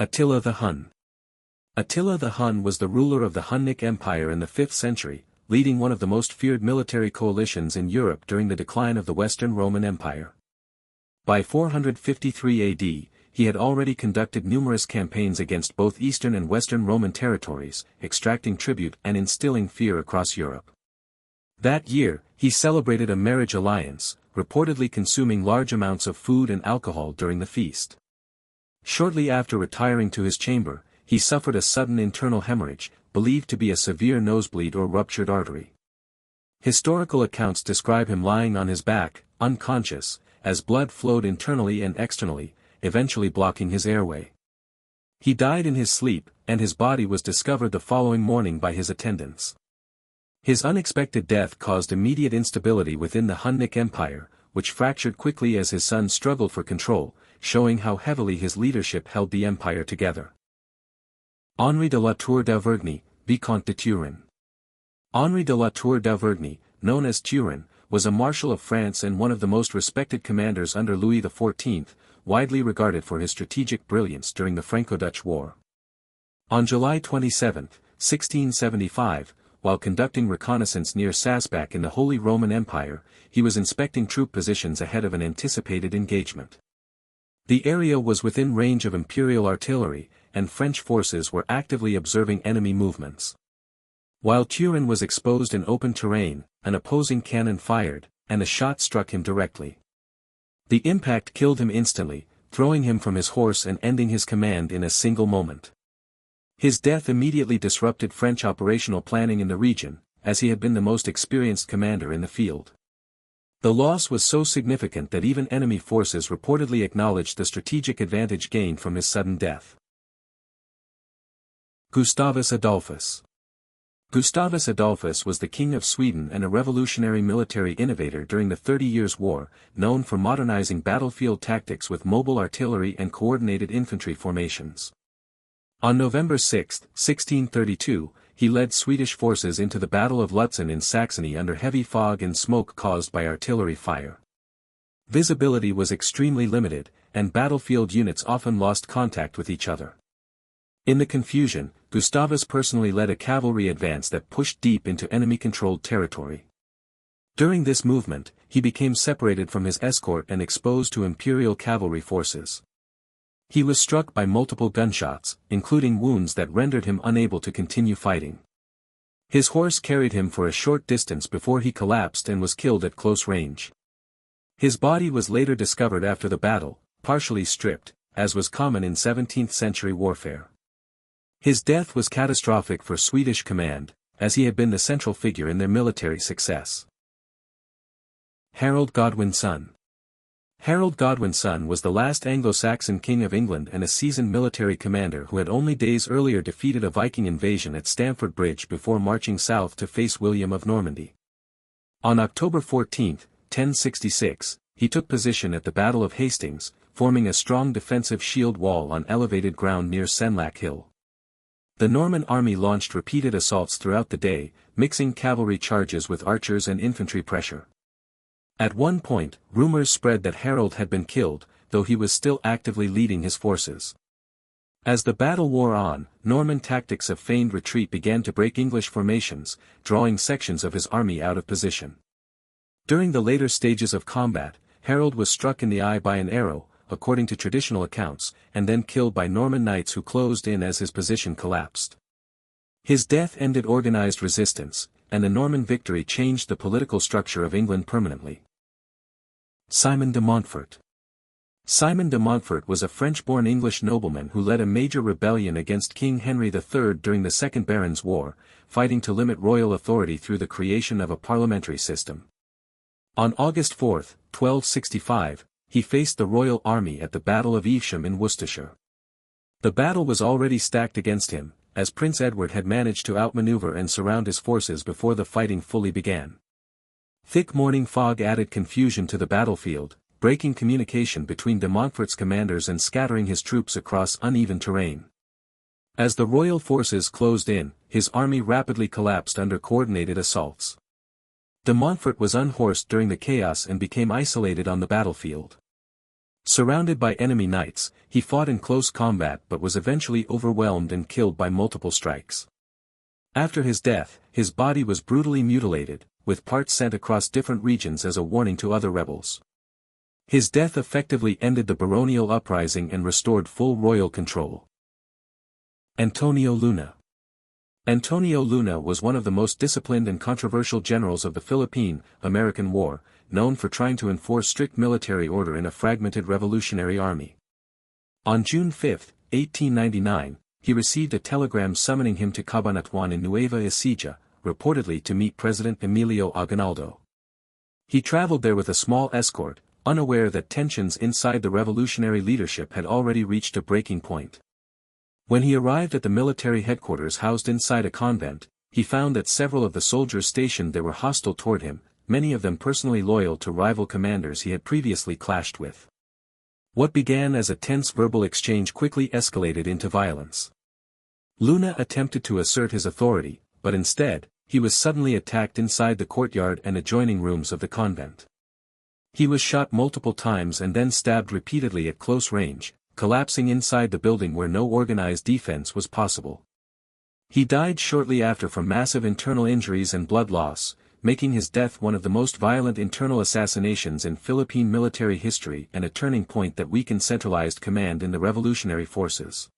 Attila the Hun. Attila the Hun was the ruler of the Hunnic Empire in the 5th century, leading one of the most feared military coalitions in Europe during the decline of the Western Roman Empire. By 453 AD, he had already conducted numerous campaigns against both Eastern and Western Roman territories, extracting tribute and instilling fear across Europe. That year, he celebrated a marriage alliance, reportedly consuming large amounts of food and alcohol during the feast. Shortly after retiring to his chamber, he suffered a sudden internal hemorrhage, believed to be a severe nosebleed or ruptured artery. Historical accounts describe him lying on his back, unconscious, as blood flowed internally and externally, eventually blocking his airway. He died in his sleep, and his body was discovered the following morning by his attendants. His unexpected death caused immediate instability within the Hunnic Empire, which fractured quickly as his son struggled for control, showing how heavily his leadership held the empire together. Henri de la Tour d'Auvergne, Vicomte de Turenne. Henri de la Tour d'Auvergne, known as Turenne, was a marshal of France and one of the most respected commanders under Louis XIV, widely regarded for his strategic brilliance during the Franco-Dutch War. On July 27, 1675, while conducting reconnaissance near Sasbach in the Holy Roman Empire, he was inspecting troop positions ahead of an anticipated engagement. The area was within range of imperial artillery, and French forces were actively observing enemy movements. While Turenne was exposed in open terrain, an opposing cannon fired, and a shot struck him directly. The impact killed him instantly, throwing him from his horse and ending his command in a single moment. His death immediately disrupted French operational planning in the region, as he had been the most experienced commander in the field. The loss was so significant that even enemy forces reportedly acknowledged the strategic advantage gained from his sudden death. Gustavus Adolphus. Gustavus Adolphus was the King of Sweden and a revolutionary military innovator during the 30 Years' War, known for modernizing battlefield tactics with mobile artillery and coordinated infantry formations. On November 6, 1632, he led Swedish forces into the Battle of Lutzen in Saxony under heavy fog and smoke caused by artillery fire. Visibility was extremely limited, and battlefield units often lost contact with each other. In the confusion, Gustavus personally led a cavalry advance that pushed deep into enemy-controlled territory. During this movement, he became separated from his escort and exposed to imperial cavalry forces. He was struck by multiple gunshots, including wounds that rendered him unable to continue fighting. His horse carried him for a short distance before he collapsed and was killed at close range. His body was later discovered after the battle, partially stripped, as was common in 17th-century warfare. His death was catastrophic for Swedish command, as he had been the central figure in their military success. Harold Godwinson. Harold Godwinson was the last Anglo-Saxon king of England and a seasoned military commander who had only days earlier defeated a Viking invasion at Stamford Bridge before marching south to face William of Normandy. On October 14, 1066, he took position at the Battle of Hastings, forming a strong defensive shield wall on elevated ground near Senlac Hill. The Norman army launched repeated assaults throughout the day, mixing cavalry charges with archers and infantry pressure. At one point, rumors spread that Harold had been killed, though he was still actively leading his forces. As the battle wore on, Norman tactics of feigned retreat began to break English formations, drawing sections of his army out of position. During the later stages of combat, Harold was struck in the eye by an arrow, according to traditional accounts, and then killed by Norman knights who closed in as his position collapsed. His death ended organized resistance, and the Norman victory changed the political structure of England permanently. Simon de Montfort. Simon de Montfort was a French-born English nobleman who led a major rebellion against King Henri III during the Second Barons' War, fighting to limit royal authority through the creation of a parliamentary system. On August 4, 1265, he faced the royal army at the Battle of Evesham in Worcestershire. The battle was already stacked against him, as Prince Edward had managed to outmaneuver and surround his forces before the fighting fully began. Thick morning fog added confusion to the battlefield, breaking communication between de Montfort's commanders and scattering his troops across uneven terrain. As the royal forces closed in, his army rapidly collapsed under coordinated assaults. De Montfort was unhorsed during the chaos and became isolated on the battlefield. Surrounded by enemy knights, he fought in close combat but was eventually overwhelmed and killed by multiple strikes. After his death, his body was brutally mutilated, with parts sent across different regions as a warning to other rebels. His death effectively ended the baronial uprising and restored full royal control. Antonio Luna. Antonio Luna was one of the most disciplined and controversial generals of the Philippine-American War, known for trying to enforce strict military order in a fragmented revolutionary army. On June 5, 1899, he received a telegram summoning him to Cabanatuan in Nueva Ecija, reportedly to meet President Emilio Aguinaldo. He traveled there with a small escort, unaware that tensions inside the revolutionary leadership had already reached a breaking point. When he arrived at the military headquarters housed inside a convent, he found that several of the soldiers stationed there were hostile toward him, many of them personally loyal to rival commanders he had previously clashed with. What began as a tense verbal exchange quickly escalated into violence. Luna attempted to assert his authority, but instead, he was suddenly attacked inside the courtyard and adjoining rooms of the convent. He was shot multiple times and then stabbed repeatedly at close range, collapsing inside the building where no organized defense was possible. He died shortly after from massive internal injuries and blood loss, making his death one of the most violent internal assassinations in Philippine military history and a turning point that weakened centralized command in the revolutionary forces.